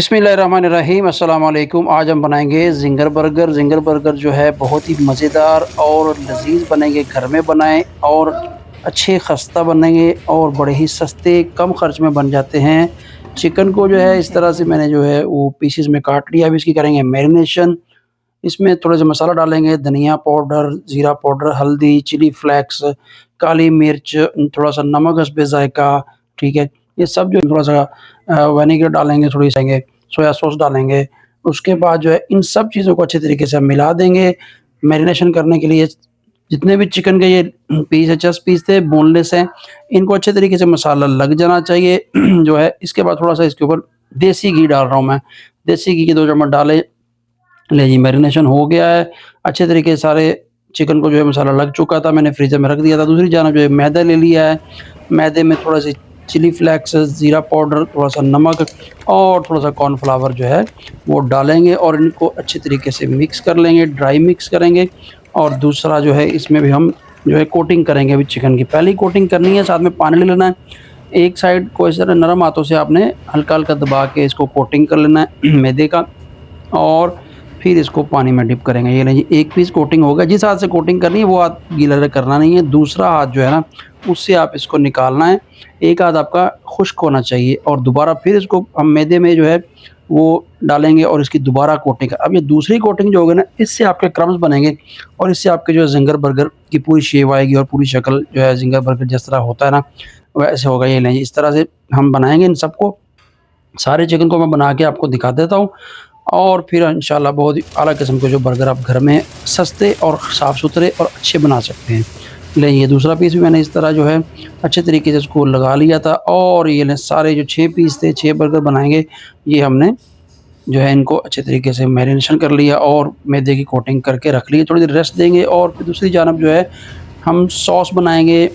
बिस्मिल्लाहिर्रहमानिर्रहीम अस्सलाम वालेकुम। आज हम बनाएंगे ज़िंगर बर्गर। ज़िंगर बर्गर जो है बहुत ही मज़ेदार और लज़ीज़ बनेंगे। घर में बनाएं और अच्छे खस्ता बनेंगे और बड़े ही सस्ते कम खर्च में बन जाते हैं। चिकन को जो है इस तरह से मैंने जो है वो पीसेस में काट लिया। अभी इसकी करेंगे मैरिनेशन। इसमें थोड़ा सा मसाला डालेंगे, धनिया पाउडर, ज़ीरा पाउडर, हल्दी, चिली फ्लेक्स, काली मिर्च, थोड़ा सा नमक हस्बे ज़ायक़ा, ठीक है। ये सब जो थोड़ा सा विनेगर डालेंगे, थोड़ी सी सोया सॉस डालेंगे। उसके बाद जो है इन सब चीज़ों को अच्छे तरीके से हम मिला देंगे। मैरिनेशन करने के लिए जितने भी चिकन के ये पीस है, 10 पीस थे, बोनलेस हैं, इनको अच्छे तरीके से मसाला लग जाना चाहिए जो है। इसके बाद थोड़ा सा इसके ऊपर देसी घी डाल रहा हूँ मैं। देसी घी के 2 चम्मच डाले। ले जी, मैरिनेशन हो गया है अच्छे तरीके से। सारे चिकन को जो है मसाला लग चुका था, मैंने फ्रीज़र में रख दिया था। दूसरी जानब जो है मैदा ले लिया है। मैदे में थोड़ा सी चिली फ्लेक्स, ज़ीरा पाउडर, थोड़ा सा नमक और थोड़ा सा कॉर्नफ्लावर जो है वो डालेंगे और इनको अच्छे तरीके से मिक्स कर लेंगे, ड्राई मिक्स करेंगे। और दूसरा जो है इसमें भी हम जो है कोटिंग करेंगे अभी चिकन की। पहले ही कोटिंग करनी है, साथ में पानी ले लेना है। एक साइड को इस तरह नरम हाथों से आपने हल्का-हल्का दबा के इसको कोटिंग कर लेना है मैदे का, और फिर इसको पानी में डिप करेंगे। ये नहीं, एक पीस कोटिंग हो गया। जिस हाथ से कोटिंग करनी है वो हाथ गीला करना नहीं है। दूसरा हाथ जो है ना उससे आप इसको निकालना है। एक हाथ आपका खुश्क होना चाहिए और दोबारा फिर इसको हम मैदे में जो है वो डालेंगे और इसकी दोबारा कोटिंग। अब ये दूसरी कोटिंग जो होगी ना, इससे आपके क्रम्स बनेंगे और इससे आपके जो है ज़िंगर बर्गर की पूरी शेप आएगी और पूरी शक्ल जो है ज़िंगर बर्गर जिस तरह होता है ना वैसे होगा। ये नहीं, इस तरह से हम बनाएँगे इन सबको। सारे चिकन को मैं बना के आपको दिखा देता हूँ और फिर इंशाल्लाह बहुत ही आला किस्म के जो बर्गर आप घर में सस्ते और साफ़-सुथरे और अच्छे बना सकते हैं। लें, ये दूसरा पीस भी मैंने इस तरह जो है अच्छे तरीके से इसको लगा लिया था। और ये लें, सारे जो 6 पीस थे, 6 बर्गर बनाएँगे, ये हमने जो है इनको अच्छे तरीके से मैरिनेशन कर लिया और मैदे की कोटिंग करके रख ली। थोड़ी देर रेस्ट देंगे और फिर दूसरी जानब जो है हम सॉस बनाएँगे।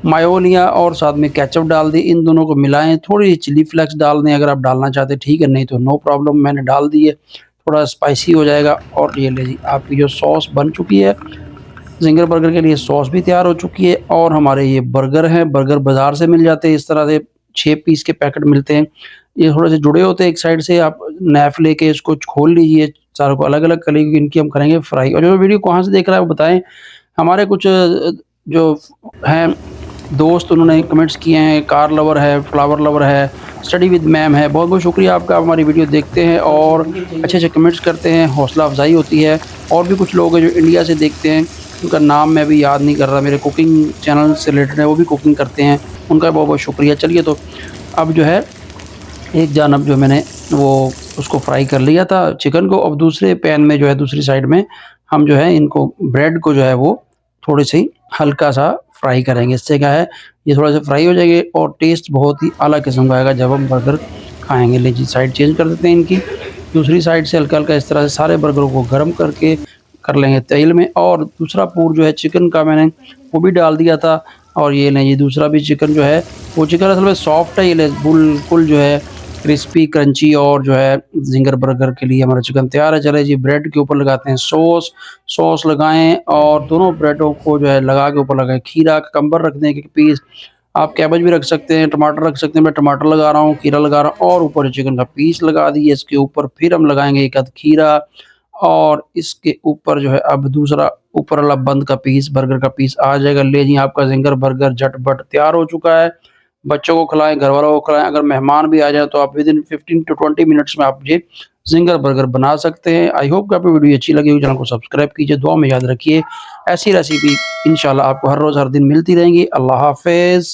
मायो लिया और साथ में केचप डाल दी, इन दोनों को मिलाएँ। थोड़ी चिली फ्लेक्स डाल दें अगर आप डालना चाहते हैं, ठीक है, नहीं तो नो प्रॉब्लम, मैंने डाल दी है। थोड़ा स्पाइसी हो जाएगा। और ये ले जी, आपकी जो सॉस बन चुकी है। ज़िंगर बर्गर के लिए सॉस भी तैयार हो चुकी है और हमारे ये बर्गर हैं। बर्गर बाज़ार से मिल जाते हैं, इस तरह से 6 पीस के पैकेट मिलते हैं। ये थोड़े से जुड़े होते हैं एक साइड से। आप नाइफ़ लेके इसको खोल लीजिए, चारों को अलग-अलग कर लीजिए। इनकी हम करेंगे फ्राई। और जो वीडियो कहाँ से देख रहा है वो बताएँ। हमारे कुछ जो हैं दोस्त, उन्होंने कमेंट्स किए हैं। कार लवर है, फ्लावर लवर है, स्टडी विद मैम है। बहुत-बहुत शुक्रिया आपका, आप हमारी वीडियो देखते हैं और अच्छे-अच्छे कमेंट्स करते हैं, हौसला अफ़ज़ाई होती है। और भी कुछ लोग हैं जो इंडिया से देखते हैं, उनका नाम मैं अभी याद नहीं कर रहा, मेरे कुकिंग चैनल से रिलेटेड है, वो भी कुकिंग करते हैं, उनका बहुत-बहुत शुक्रिया। चलिए, तो अब जो है एक जानब जो मैंने वो उसको फ्राई कर लिया था चिकन को। अब दूसरे पैन में जो है दूसरी साइड में हम जो है इनको ब्रेड को जो है वो थोड़ी-सी हल्का-सा फ्राई करेंगे। इससे क्या है, ये थोड़ा-सा फ्राई हो जाएंगे और टेस्ट बहुत ही आला किस्म का आएगा जब हम बर्गर खाएँगे। लीजिए, साइड चेंज कर देते हैं इनकी। दूसरी साइड से हल्का-हल्का इस तरह से सारे बर्गरों को गर्म करके कर लेंगे तेल में। और दूसरा पूर जो है चिकन का मैंने वो भी डाल दिया था। और ये नहीं, ये दूसरा भी चिकन जो है वो चिकन असल में सॉफ्ट है। ये ले बिल्कुल जो है क्रिस्पी, क्रंची और जो है ज़िंगर बर्गर के लिए हमारा चिकन तैयार है। चले जी, ब्रेड के ऊपर लगाते हैं सॉस। सॉस लगाएँ और दोनों ब्रेडों को जो है लगा के ऊपर लगाएँ। खीरा, ककम्बर रख दें एक पीस। आप कैबेज भी रख सकते हैं, टमाटर रख सकते हैं। मैं टमाटर लगा रहा हूँ, खीरा लगा रहा हूँ और ऊपर चिकन का पीस लगा दिए। इसके ऊपर फिर हम लगाएँगे एक आध खीरा और इसके ऊपर जो है अब दूसरा ऊपर वाला बंद का पीस, बर्गर का पीस आ जाएगा। ले जी, आपका ज़िंगर बर्गर झटपट तैयार हो चुका है। बच्चों को खिलाएँ, घरवालों को खिलाएँ, अगर मेहमान भी आ जाएँ तो आप विदिन 15 टू 20 मिनट्स में आप ये ज़िंगर बर्गर बना सकते हैं। आई होप कि आपको वीडियो अच्छी लगी होगी। चैनल को सब्सक्राइब कीजिए, दुआ में याद रखिए। ऐसी रेसिपी इंशाल्लाह आपको हर रोज़ हर दिन मिलती रहेंगी। अल्लाह हाफ़िज़।